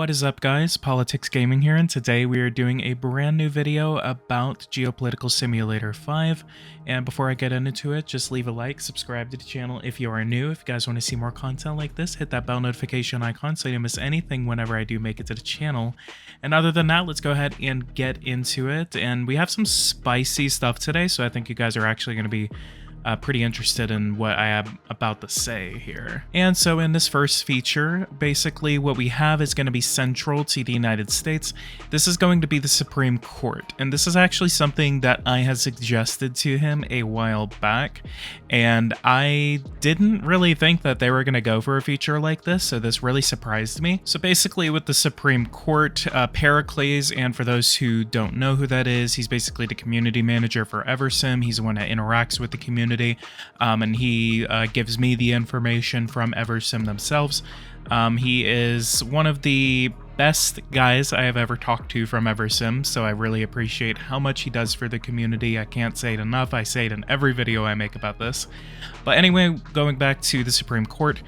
What is up, guys? PoliticsGaming here, and today we are doing a brand new video about Geopolitical Simulator 5. And before I get into it, just leave a like, subscribe to the channel if you are new. If you guys want to see more content like this, hit that bell notification icon so you don't miss anything whenever I do make it to the channel. And other than that, let's go ahead and get into it. And we have some spicy stuff today, so I think you guys are actually going to be pretty interested in what I am about to say here. And so in this first feature, basically what we have is going to be central to the United States. This is going to be the Supreme Court, and this is actually something that I had suggested to him a while back, and I didn't really think that they were going to go for a feature like this, so this really surprised me. So basically with the Supreme Court, Pericles, and for those who don't know who that is, he's basically the community manager for Eversim. He's the one that interacts with the community. And he gives me the information from Eversim themselves. He is one of the best guys I have ever talked to from Eversim, so I really appreciate how much he does for the community. I can't say it enough. I say it in every video I make about this. But anyway, going back to the Supreme Court,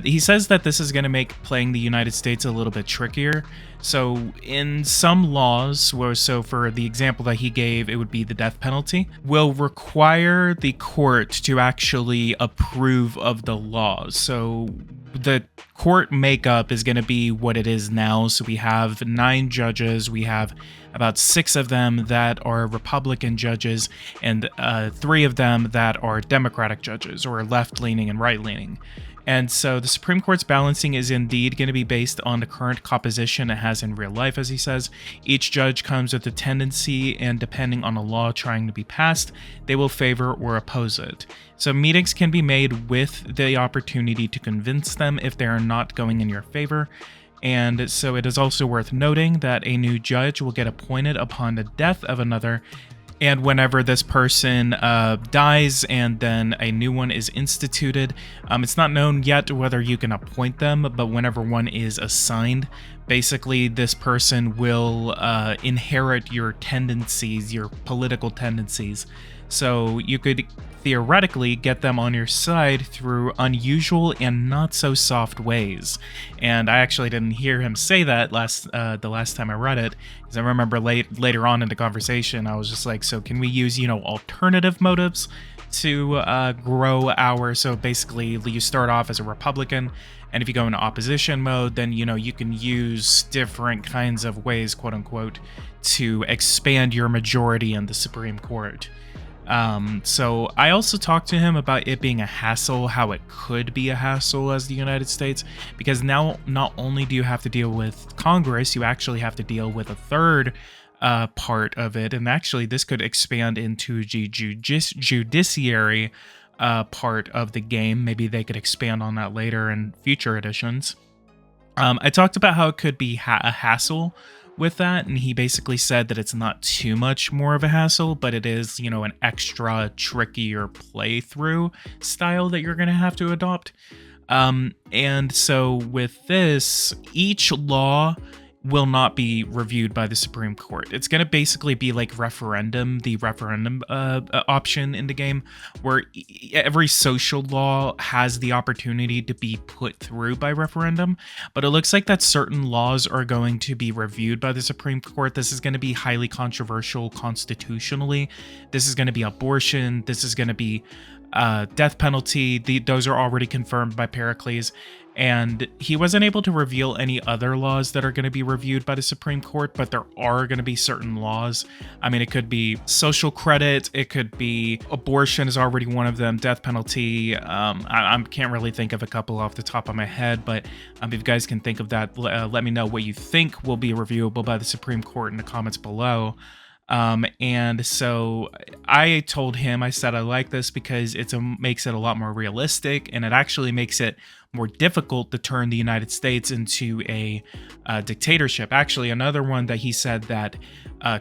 he says that this is going to make playing the United States a little bit trickier. So in some laws, so for the example that he gave, it would be the death penalty, will require the court to actually approve of the laws. So the court makeup is going to be what it is now. So we have 9 judges. We have about 6 of them that are Republican judges and 3 of them that are Democratic judges, or left-leaning and right-leaning. And so the Supreme Court's balancing is indeed going to be based on the current composition it has in real life, as he says. Each judge comes with a tendency, and depending on a law trying to be passed, they will favor or oppose it. So meetings can be made with the opportunity to convince them if they are not going in your favor. And so it is also worth noting that a new judge will get appointed upon the death of another, and whenever this person dies and then a new one is instituted, it's not known yet whether you can appoint them, but whenever one is assigned, basically this person will inherit your tendencies, your political tendencies. So you could theoretically get them on your side through unusual and not so soft ways. And I actually didn't hear him say that the last time I read it, because I remember later on in the conversation, I was just like, so can we use, alternative motives to grow our, so basically you start off as a Republican, and if you go into opposition mode, then, you can use different kinds of ways, quote unquote, to expand your majority in the Supreme Court. So I also talked to him about it being a hassle, how it could be a hassle as the United States, because now not only do you have to deal with Congress, you actually have to deal with a third part of it, and actually this could expand into the judiciary part of the game. Maybe they could expand on that later in future editions. I talked about how it could be a hassle with that, and he basically said that it's not too much more of a hassle, but it is, an extra trickier playthrough style that you're going to have to adopt. And so with this, each law will not be reviewed by the Supreme Court. It's going to basically be like the referendum option in the game, where every social law has the opportunity to be put through by referendum, but it looks like that certain laws are going to be reviewed by the Supreme Court. This is going to be highly controversial constitutionally. This is going to be abortion. This is going to be death penalty. Those are already confirmed by Pericles. And he wasn't able to reveal any other laws that are going to be reviewed by the Supreme Court, but there are going to be certain laws. I mean, it could be social credit, it could be abortion is already one of them, death penalty. I can't really think of a couple off the top of my head, but if you guys can think of that, let me know what you think will be reviewable by the Supreme Court in the comments below. And so I told him, I said I like this because makes it a lot more realistic, and it actually makes it more difficult to turn the United States into a dictatorship. Actually, another one that he said that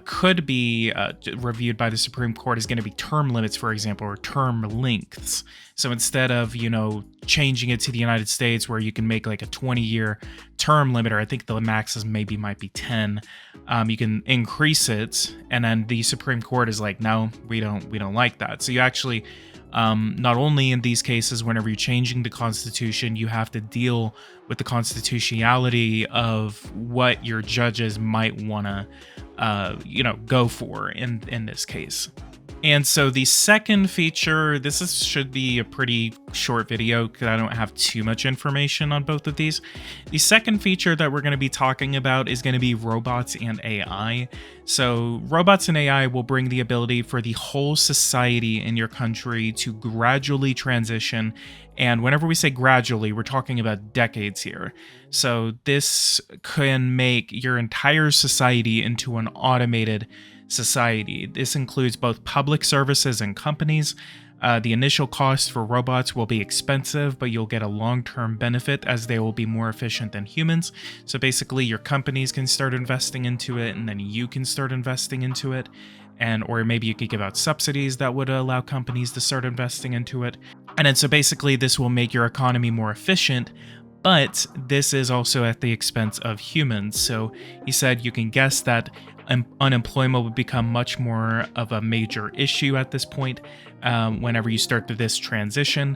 could be reviewed by the Supreme Court is going to be term limits, for example, or term lengths. So instead of, changing it to the United States where you can make like a 20-year term limit, or I think the max might be 10, you can increase it, and then the Supreme Court is like, no, we don't like that. So you actually Not only in these cases, whenever you're changing the Constitution, you have to deal with the constitutionality of what your judges might want to, go for in this case. And so the second feature, should be a pretty short video because I don't have too much information on both of these. The second feature that we're going to be talking about is going to be robots and AI. So robots and AI will bring the ability for the whole society in your country to gradually transition. And whenever we say gradually, we're talking about decades here. So this can make your entire society into an automated society. This includes both public services and companies. The initial cost for robots will be expensive, but you'll get a long-term benefit as they will be more efficient than humans. So basically, your companies can start investing into it, and then you can start investing into it. Or maybe you could give out subsidies that would allow companies to start investing into it. And then so basically, this will make your economy more efficient, but this is also at the expense of humans. So he said you can guess that unemployment would become much more of a major issue at this point. Whenever you start this transition,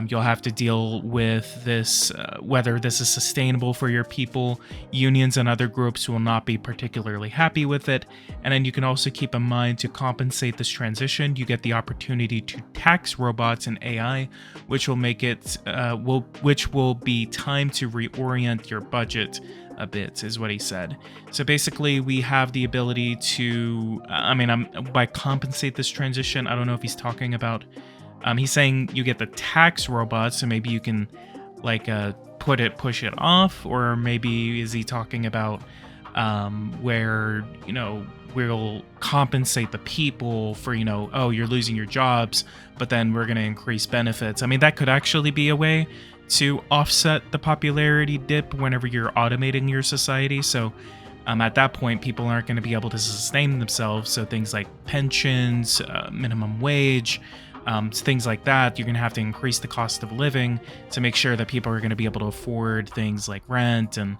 you'll have to deal with this, whether this is sustainable for your people. Unions and other groups will not be particularly happy with it. And then you can also keep in mind, to compensate this transition, you get the opportunity to tax robots and AI, which will make it, which will be time to reorient your budget a bit, is what he said. So basically, we have the ability to, by compensate this transition, I don't know if he's talking about, he's saying you get the tax robots, so maybe you can push it off, or maybe is he talking about where, we'll compensate the people for, oh, you're losing your jobs, but then we're going to increase benefits. That could actually be a way to offset the popularity dip whenever you're automating your society. So at that point, people aren't going to be able to sustain themselves. So things like pensions, minimum wage, things like that, you're going to have to increase the cost of living to make sure that people are going to be able to afford things like rent and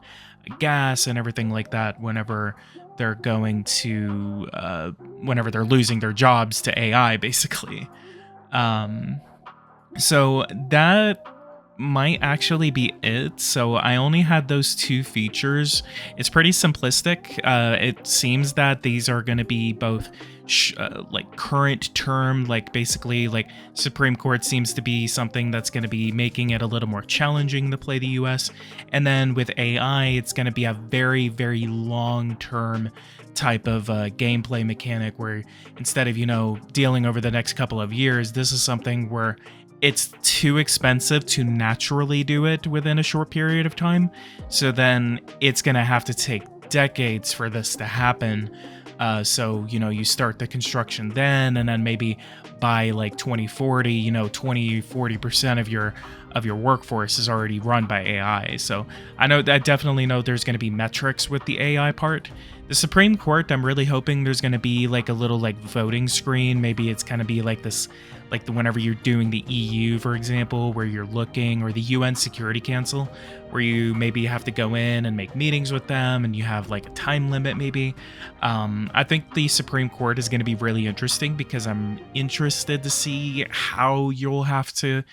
gas and everything like that whenever they're going to, whenever they're losing their jobs to AI, basically. So that might actually be it. So I only had those two features. It's pretty simplistic. It seems that these are going to be both current term, basically Supreme Court seems to be something that's going to be making it a little more challenging to play the US. And then with AI, it's going to be a very, very long term type of gameplay mechanic where instead of, dealing over the next couple of years, this is something where it's too expensive to naturally do it within a short period of time. So then it's going to have to take decades for this to happen. So, you start the construction then, and then maybe by 2040, 40% of your workforce is already run by AI. So I definitely know there's going to be metrics with the AI part. The Supreme Court, I'm really hoping there's going to be a little voting screen. Maybe it's going to be this, whenever you're doing the EU, for example, where you're looking, or the UN Security Council, where you maybe have to go in and make meetings with them, and you have a time limit maybe. I think the Supreme Court is going to be really interesting because I'm interested to see how you'll have to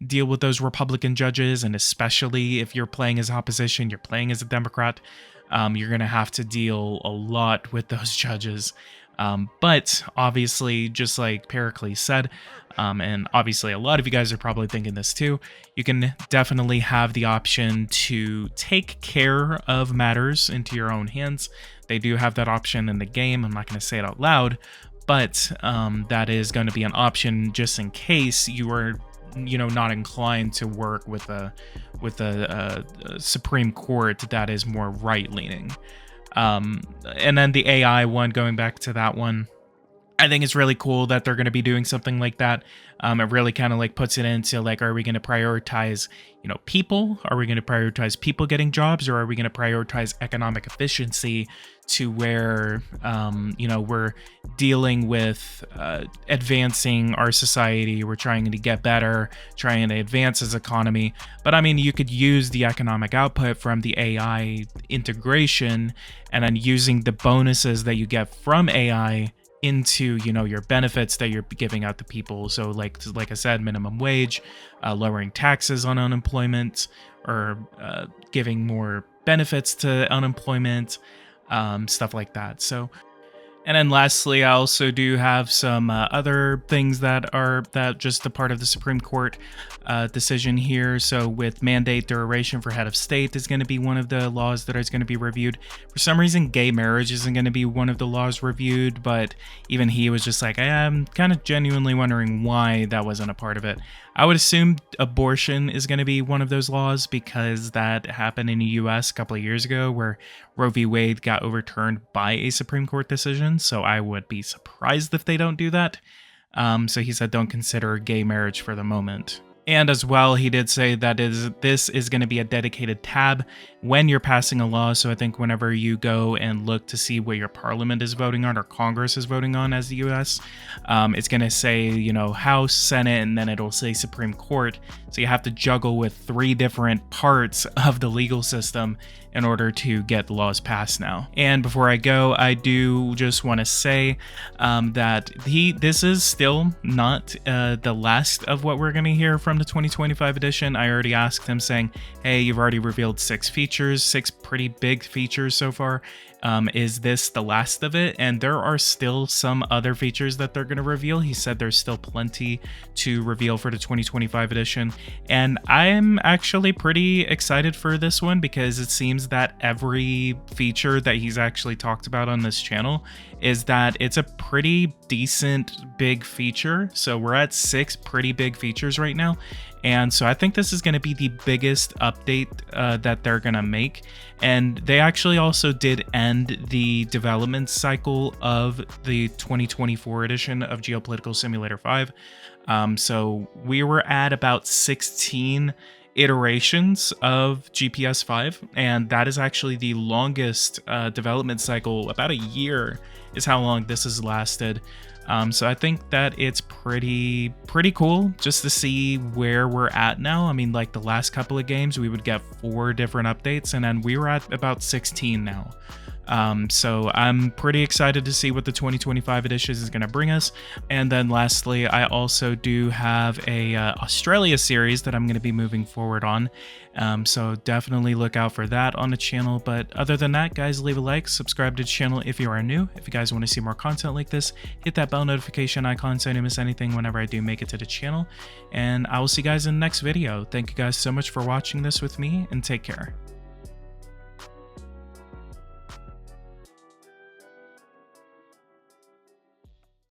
deal with those Republican judges, and especially if you're playing as opposition, you're playing as a Democrat. You're going to have to deal a lot with those judges. But obviously, just like Pericles said, and obviously a lot of you guys are probably thinking this too, you can definitely have the option to take care of matters into your own hands. They do have that option in the game. I'm not going to say it out loud, but that is going to be an option just in case you are not inclined to work with a Supreme Court that is more right-leaning. And then the AI one, going back to that one, I think it's really cool that they're going to be doing something like that. It really kind of puts it into are we going to prioritize, people? Are we going to prioritize people getting jobs, or are we going to prioritize economic efficiency to where, we're dealing with advancing our society. We're trying to get better, trying to advance as economy. But you could use the economic output from the AI integration and then using the bonuses that you get from AI into, you know, your benefits that you're giving out to people. So like I said, minimum wage, lowering taxes on unemployment, or giving more benefits to unemployment, stuff like that. So, and then lastly, I also do have some other things that just a part of the Supreme Court decision here. So with mandate duration for head of state is going to be one of the laws that is going to be reviewed. For some reason, gay marriage isn't going to be one of the laws reviewed, but even he was just like, I'm kind of genuinely wondering why that wasn't a part of it. I would assume abortion is going to be one of those laws because that happened in the US a couple of years ago where Roe v. Wade got overturned by a Supreme Court decision. So I would be surprised if they don't do that. So he said don't consider gay marriage for the moment. And as well, he did say that this is going to be a dedicated tab when you're passing a law. So I think whenever you go and look to see what your parliament is voting on or Congress is voting on as the US, it's going to say, you know, House, Senate, and then it'll say Supreme Court. So you have to juggle with 3 different parts of the legal system in order to get the laws passed now. And before I go, I do just want to say that this is still not the last of what we're going to hear from the 2025 edition. I already asked him saying, hey, you've already revealed 6 features, 6 pretty big features so far. Is this the last of it? And there are still some other features that they're going to reveal. He said there's still plenty to reveal for the 2025 edition. And I'm actually pretty excited for this one because it seems that every feature that he's actually talked about on this channel is that it's a pretty decent big feature. So we're at 6 pretty big features right now. And so I think this is going to be the biggest update that they're going to make. And they actually also did end the development cycle of the 2024 edition of Geopolitical Simulator 5. So we were at about 16 iterations of GPS5, and that is actually the longest development cycle. About a year is how long this has lasted. So I think that it's pretty cool just to see where we're at now. I mean, like the last couple of games, we would get 4 different updates, and then we were at about 16 now. So I'm pretty excited to see what the 2025 edition is going to bring us. And then lastly, I also do have a Australia series that I'm going to be moving forward on. So definitely look out for that on the channel. But other than that, guys, leave a like, subscribe to the channel if you are new. If you guys want to see more content like this, hit that bell notification icon so you don't miss anything whenever I do make it to the channel. And I will see you guys in the next video. Thank you guys so much for watching this with me, and take care.